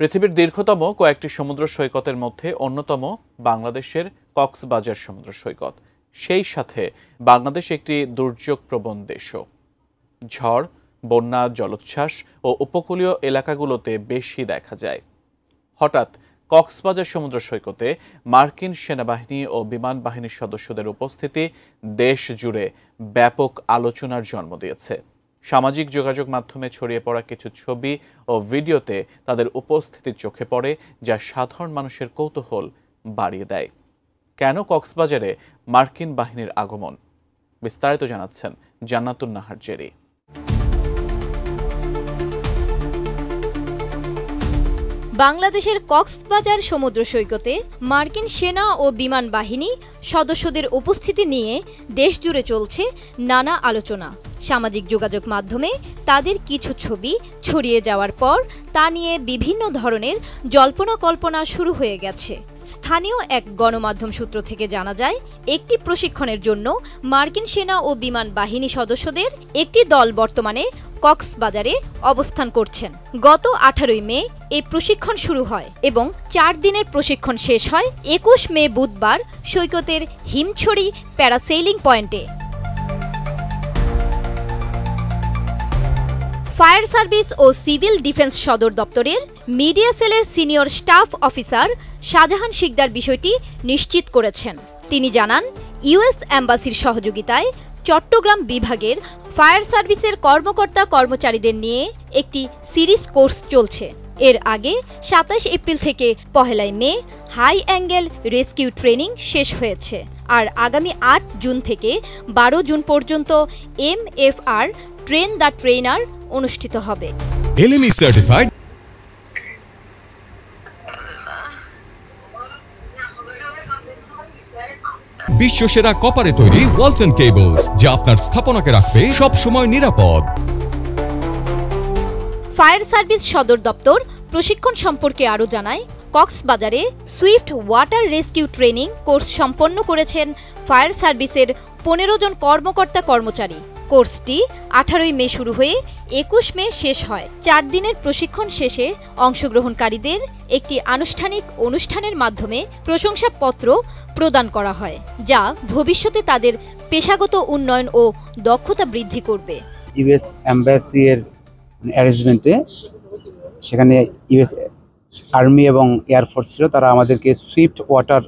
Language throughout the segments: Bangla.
পৃথিবীর দীর্ঘতম কয়েকটি সমুদ্র সৈকতের মধ্যে অন্যতম বাংলাদেশের কক্সবাজার সমুদ্র সৈকত। সেই সাথে বাংলাদেশ একটি দুর্যোগপ্রবণ দেশও। ঝড়, বন্যা, জলোচ্ছ্বাস ও উপকূলীয় এলাকাগুলোতে বেশি দেখা যায়। হঠাৎ কক্সবাজার সমুদ্র সৈকতে মার্কিন সেনাবাহিনী ও বিমান বাহিনীর সদস্যদের উপস্থিতি দেশ জুড়ে ব্যাপক আলোচনার জন্ম দিয়েছে। সামাজিক যোগাযোগ মাধ্যমে ছড়িয়ে পড়া কিছু ছবি ও ভিডিওতে তাদের উপস্থিতি চোখে পড়ে, যা সাধারণ মানুষের কৌতূহল বাড়িয়ে দেয়। কেন কক্সবাজারে মার্কিন বাহিনীর আগমন? বিস্তারিত জানাচ্ছেন জান্নাতুন নাহার জেরি। বাংলাদেশের কক্সবাজার সমুদ্র সৈকতে মার্কিন সেনা ও বিমান বাহিনী সদস্যদের উপস্থিতি নিয়ে দেশজুড়ে চলছে নানা আলোচনা। সামাজিক যোগাযোগ মাধ্যমে তাদের কিছু ছবি ছড়িয়ে যাওয়ার পর তা নিয়ে বিভিন্ন ধরনের জল্পনা কল্পনা শুরু হয়ে গেছে। স্থানীয় এক গণমাধ্যম সূত্র থেকে জানা যায়, একটি প্রশিক্ষণের জন্য মার্কিন সেনা ও বিমান বাহিনী সদস্যদের একটি দল বর্তমানে কক্সবাজারে অবস্থান করছেন। গত 18 মে এই প্রশিক্ষণ শুরু হয় এবং 4 দিনের প্রশিক্ষণ শেষ হয় 21 মে বুধবার সৈকতের হিমছড়ি প্যারাসেইলিং পয়েন্টে। ফায়ার সার্ভিস ও সিভিল ডিফেন্স সদর দপ্তরের মিডিয়া সেলের senior staff officer Shahjahan Sikdar বিষয়টি নিশ্চিত করেছেন। তিনি জানান, ইউএস এম্বাসির সহযোগিতায় চট্টগ্রাম বিভাগের ফায়ার সার্ভিসের কর্মকর্তা কর্মচারীদের নিয়ে একটি সিরিজ কোর্স চলছে। এর আগে 27 এপ্রিল থেকে 1 মে হাই অ্যাঙ্গেল রেস্কিউ ট্রেনিং শেষ হয়েছে। আর আগামী 8 জুন থেকে 12 জুন পর্যন্ত MFR ট্রেন দ্য ট্রেনার অনুষ্ঠিত হবে। LME সার্টিফাইড বিশ্বসেরা কপারে তৈরি ওয়ালটন কেবলস, যা আপনার স্থাপনাকে রাখবে সব সময় নিরাপদ। ফায়ার সার্ভিস সদর দপ্তর প্রশিক্ষণ সম্পর্কে আরও জানায়, কক্সবাজারে Swift water rescue training course সম্পন্ন করেছেন ফায়ার সার্ভিসের 15 জন কর্মকর্তা কর্মচারী। কোর্সটি 18 মে শুরু হয়ে 21 মে শেষ হয়। 4 দিনের প্রশিক্ষণ শেষে অংশগ্রহণকারীদের একটি আনুষ্ঠানিক অনুষ্ঠানের মাধ্যমে প্রশংসাপত্র প্রদান করা হয়, যা ভবিষ্যতে তাদের পেশাগত উন্নয়ন ও দক্ষতা বৃদ্ধি করবে। ইউএস এম্বাসি এর অ্যারেঞ্জমেন্টে সেখানে ইউএস আর্মি এবং এয়ারফোর্স ছিল, তারা আমাদেরকে সুইফট ওয়াটার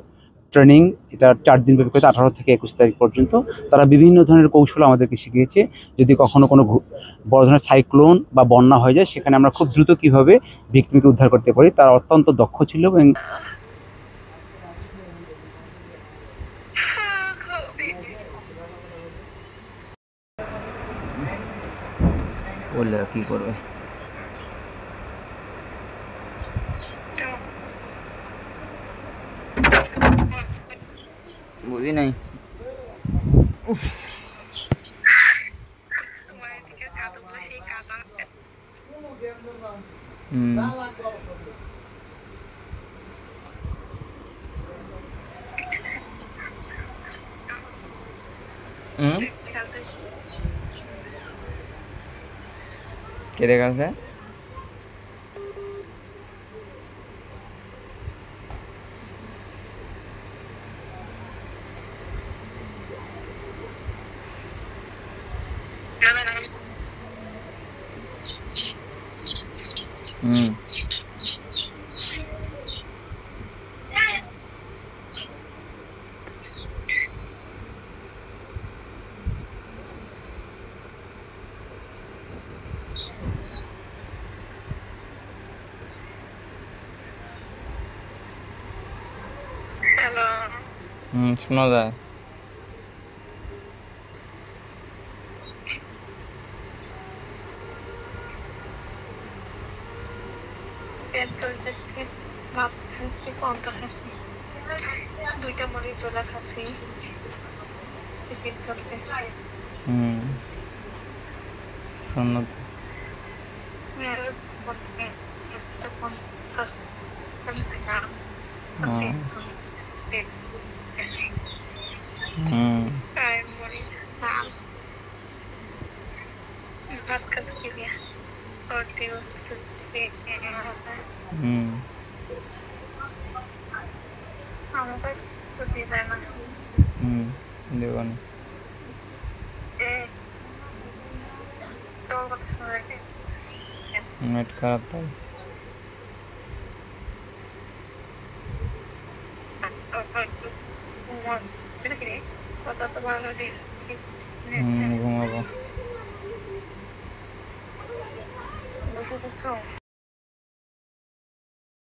ট্রেনিং, এটা 4 দিন ব্যাপী, 18 থেকে 21 তারিখ পর্যন্ত তারা বিভিন্ন ধরনের কৌশল আমাদেরকে শিখিয়েছে। যদি কখনো কোনো বড় ধরনের সাইক্লোন বা বন্যা হয়ে যায়, সেখানে আমরা খুব দ্রুত কীভাবে ভিক্টিমকে উদ্ধার করতে পারি, তারা অত্যন্ত দক্ষ ছিল। এবং বললে কি করবে? বুঝি নাই। কে দেখাচ্ছে? শোনা যায়। ভাত খাচ্ছি, কত খাচ্ছি, 2টা মুড়ি তোলা খাচ্ছি, ভাত খাচ্ছি হুম আমাকে তো দিবে না। হুম দেব না। তোর কথা শোনা লাগে। নেট খারাপ তাই। কথা তো ভালো দিই। ঘুমাবো। বসে বসে